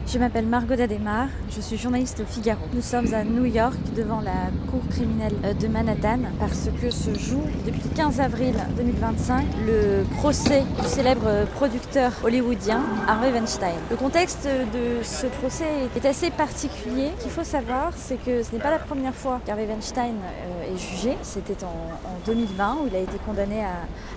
Je m'appelle Margot Dademar, je suis journaliste au Figaro. Nous sommes à New York, devant la cour criminelle de Manhattan, parce que se joue depuis le 15 avril 2025 le procès du célèbre producteur hollywoodien Harvey Weinstein. Le contexte de ce procès est assez particulier. Ce qu'il faut savoir, c'est que ce n'est pas la première fois qu'Harvey Weinstein est jugé. C'était en 2020 où il a été condamné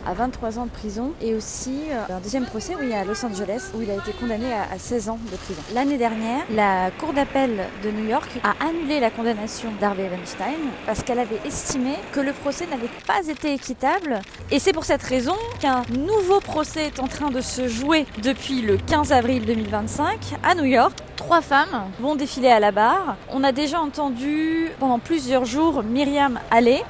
à 23 ans de prison, et aussi un deuxième procès à Los Angeles où il a été condamné à 16 ans de prison. L'année dernière, la Cour d'appel de New York a annulé la condamnation d'Harvey Weinstein parce qu'elle avait estimé que le procès n'avait pas été équitable. Et c'est pour cette raison qu'un nouveau procès est en train de se jouer depuis le 15 avril 2025 à New York. 3 femmes vont défiler à la barre. On a déjà entendu pendant plusieurs jours Myriam Haley,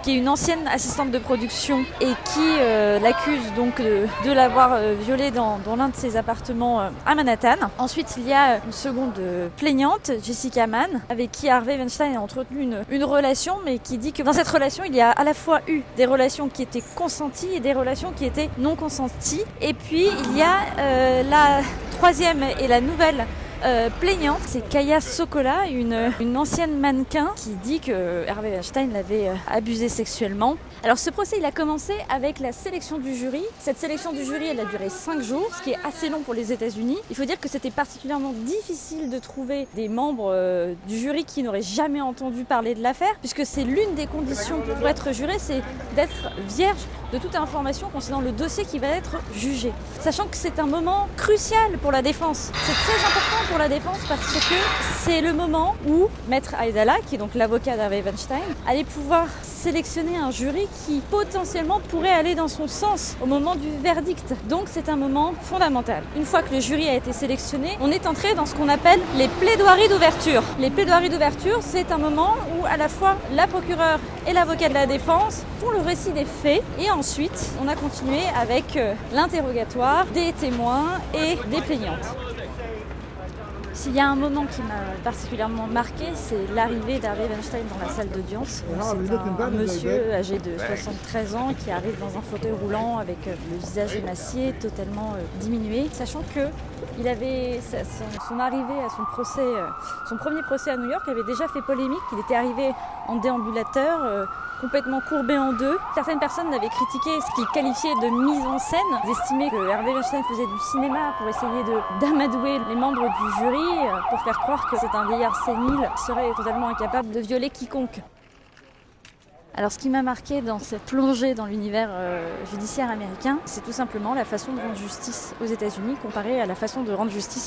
qui est une ancienne assistante de production et qui l'accuse donc de l'avoir violée dans l'un de ses appartements à Manhattan. Ensuite, il y a une seconde plaignante, Jessica Mann, avec qui Harvey Weinstein a entretenu une relation, mais qui dit que dans cette relation, il y a à la fois eu des relations qui étaient consenties et des relations qui étaient non consenties. Et puis, il y a la troisième et la nouvelle plaignante, c'est Kaya Sokola, une ancienne mannequin qui dit que Harvey Weinstein l'avait abusée sexuellement. Alors ce procès, il a commencé avec la sélection du jury. Cette sélection du jury, elle a duré 5 jours, ce qui est assez long pour les États-Unis. Il faut dire que c'était particulièrement difficile de trouver des membres du jury qui n'auraient jamais entendu parler de l'affaire, puisque c'est l'une des conditions pour être juré, c'est d'être vierge de toute information concernant le dossier qui va être jugé. Sachant que c'est un moment crucial pour la défense. C'est très important pour la défense parce que c'est le moment où Maître Aydallah, qui est donc l'avocat d'Harvey Weinstein, allait pouvoir sélectionner un jury qui potentiellement pourrait aller dans son sens au moment du verdict. Donc c'est un moment fondamental. Une fois que le jury a été sélectionné, on est entré dans ce qu'on appelle les plaidoiries d'ouverture. Les plaidoiries d'ouverture, c'est un moment où à la fois la procureure et l'avocat de la défense font le récit des faits, et ensuite on a continué avec l'interrogatoire des témoins et des plaignantes. S'il y a un moment qui m'a particulièrement marqué, c'est l'arrivée d'Harvey Weinstein dans la salle d'audience. C'est un monsieur âgé de 73 ans qui arrive dans un fauteuil roulant avec le visage émacié, totalement diminué, sachant que il avait son arrivée à son premier procès à New York avait déjà fait polémique. Il était arrivé en déambulateur, complètement courbé en deux. Certaines personnes avaient critiqué ce qu'ils qualifiaient de mise en scène. Ils estimaient que Harvey Weinstein faisait du cinéma pour essayer d'amadouer les membres du jury, pour faire croire que c'est un vieillard sénile qui serait totalement incapable de violer quiconque. Alors ce qui m'a marqué dans cette plongée dans l'univers judiciaire américain, c'est tout simplement la façon de rendre justice aux États-Unis comparée à la façon de rendre justice